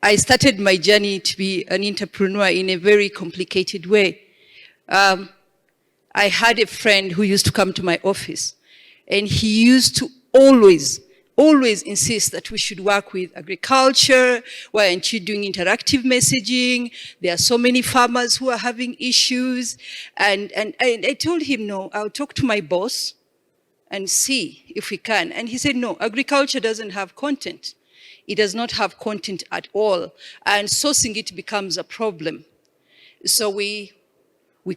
I started my journey to be an entrepreneur in a very complicated way. I had a friend who used to come to my office, and he used to always insist that we should work with agriculture. Why aren't you doing interactive messaging? There are so many farmers who are having issues. And I told him, no, I'll talk to my boss and see if we can. And he said, no, agriculture doesn't have content. It does not have content at all. And sourcing it becomes a problem. So we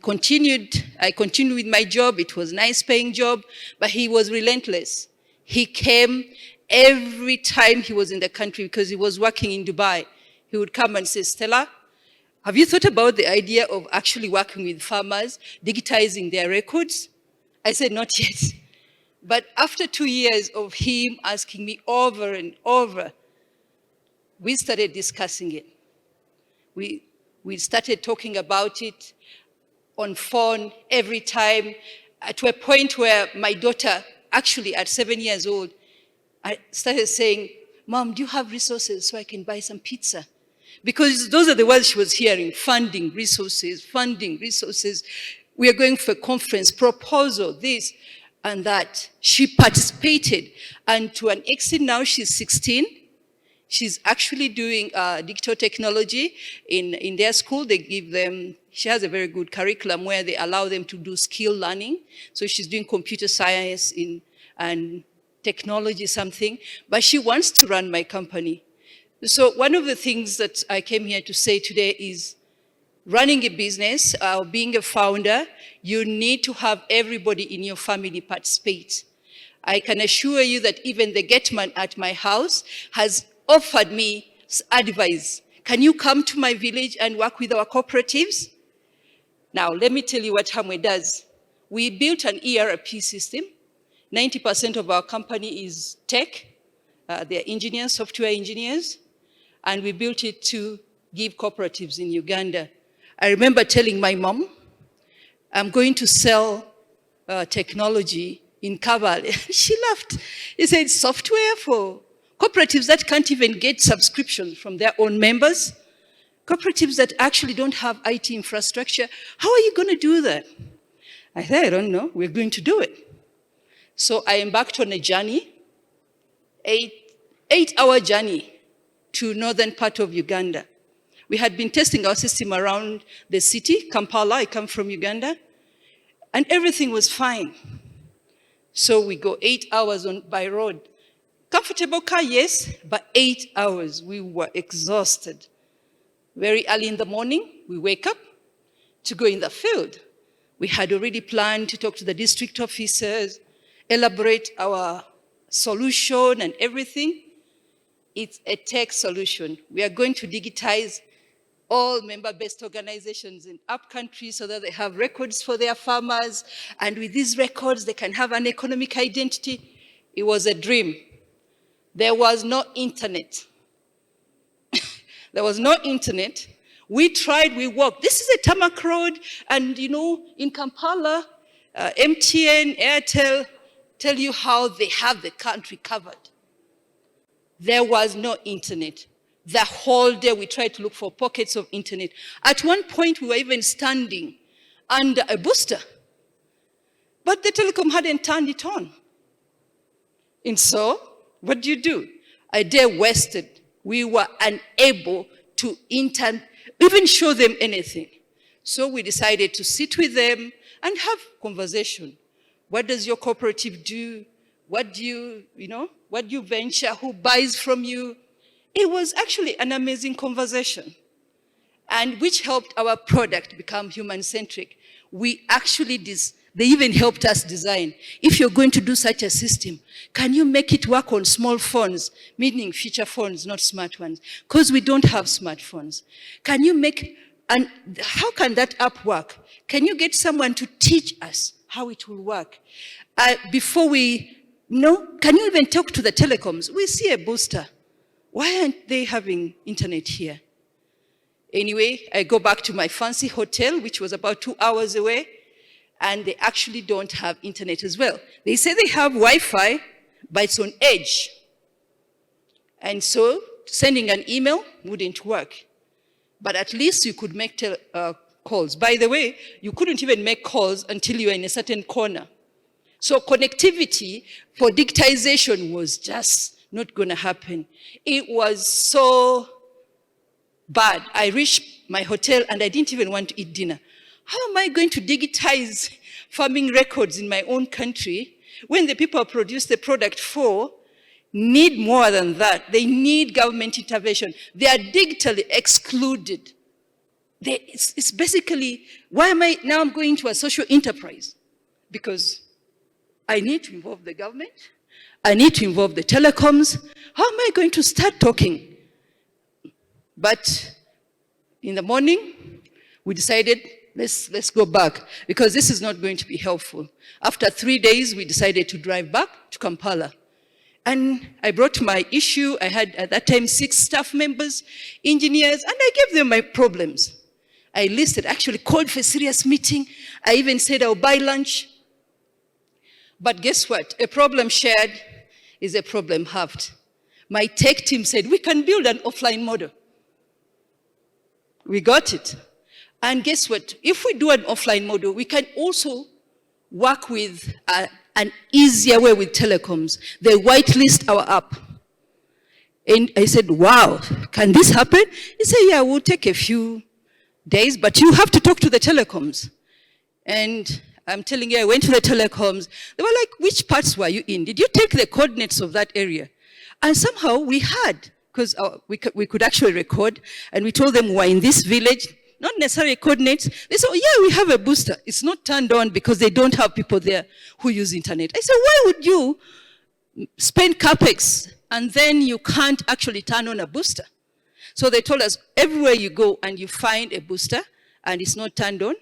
continued. I continued with my job. It was a nice paying job, but he was relentless. He came every time he was in the country because he was working in Dubai. He would come and say, Stella, have you thought about the idea of actually working with farmers, digitizing their records? I said, not yet. But after 2 years of him asking me over and over, we started discussing it. We started talking about it on phone every time, to a point where my daughter, actually at 7 years old, I started saying, Mom, do you have resources so I can buy some pizza? Because those are the words she was hearing, funding, resources. We are going for a conference, proposal, this and that. She participated, and to an extent now she's 16. She's actually doing digital technology in their school. They give them, she has a very good curriculum where they allow them to do skill learning. So she's doing computer science and technology something, but she wants to run my company. So one of the things that I came here to say today is running a business, being a founder, you need to have everybody in your family participate. I can assure you that even the gateman at my house has offered me advice. Can you come to my village and work with our cooperatives? Now, let me tell you what Hamwe does. We built an ERP system. 90% of our company is tech. They're engineers, software engineers. And we built it to give cooperatives in Uganda. I remember telling my mom, I'm going to sell technology in Kabale. She laughed. She said, software for cooperatives that can't even get subscriptions from their own members, cooperatives that actually don't have IT infrastructure. How are you going to do that? I said, I don't know. We're going to do it. So I embarked on a journey, eight-hour journey to northern part of Uganda. We had been testing our system around the city, Kampala. I come from Uganda, and everything was fine. So we go 8 hours by road. Comfortable car, yes, but 8 hours, we were exhausted. Very early in the morning, we wake up to go in the field. We had already planned to talk to the district officers, elaborate our solution and everything. It's a tech solution. We are going to digitize all member-based organizations in upcountry so that they have records for their farmers, and with these records, they can have an economic identity. It was a dream. There was no internet. There was no internet. We tried, we worked. This is a tarmac road, and you know, in Kampala, MTN, Airtel, tell you how they have the country covered. There was no internet. The whole day we tried to look for pockets of internet. At one point, we were even standing under a booster, but the telecom hadn't turned it on. And so, what do? A day wasted. We were unable to even show them anything. So we decided to sit with them and have conversation. What does your cooperative do? What do you venture? Who buys from you? It was actually an amazing conversation, and which helped our product become human-centric. They even helped us design. If you're going to do such a system, can you make it work on small phones, meaning feature phones, not smart ones? Because we don't have smartphones. And how can that app work? Can you get someone to teach us how it will work? Can you even talk to the telecoms? We see a booster. Why aren't they having internet here? Anyway, I go back to my fancy hotel, which was about 2 hours away, and they actually don't have internet as well. They say they have Wi-Fi, but it's on edge. And so sending an email wouldn't work. But at least you could make calls. By the way, you couldn't even make calls until you were in a certain corner. So connectivity for digitization was just not going to happen. It was so bad. I reached my hotel and I didn't even want to eat dinner. How am I going to digitize farming records in my own country when the people I produce the product for need more than that? They need government intervention. They are digitally excluded. It's basically, why am I now going to a social enterprise? Because I need to involve the government. I need to involve the telecoms. How am I going to start talking? But in the morning, we decided, let's go back, because this is not going to be helpful. After 3 days, we decided to drive back to Kampala. And I brought my issue. I had, at that time, 6 staff members, engineers, and I gave them my problems. I listed, actually called for a serious meeting. I even said I'll buy lunch. But guess what? A problem shared is a problem halved. My tech team said, we can build an offline model. We got it. And guess what? If we do an offline model, we can also work with an easier way with telecoms. They whitelist our app. And I said, wow, can this happen? He said, yeah, we'll take a few days, but you have to talk to the telecoms. And I'm telling you, I went to the telecoms. They were like, which parts were you in? Did you take the coordinates of that area? And somehow we had, because we could actually record, and we told them we're in this village, not necessarily coordinates. They said, oh yeah, we have a booster. It's not turned on because they don't have people there who use internet. I said, why would you spend capex and then you can't actually turn on a booster? So they told us, everywhere you go and you find a booster and it's not turned on,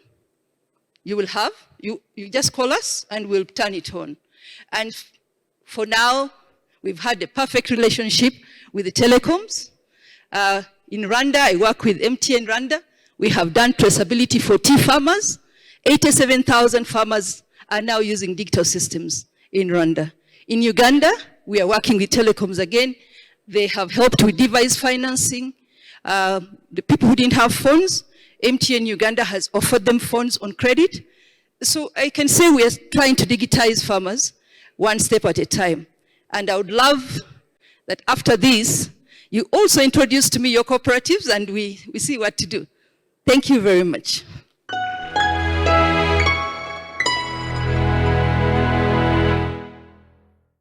you will have, you just call us and we'll turn it on. And for now, we've had a perfect relationship with the telecoms. In Rwanda, I work with MTN Rwanda. We have done traceability for tea farmers. 87,000 farmers are now using digital systems in Rwanda. In Uganda, we are working with telecoms again. They have helped with device financing. The people who didn't have phones, MTN Uganda has offered them phones on credit. So I can say we are trying to digitize farmers one step at a time. And I would love that after this, you also introduce to me your cooperatives and we see what to do. Thank you very much.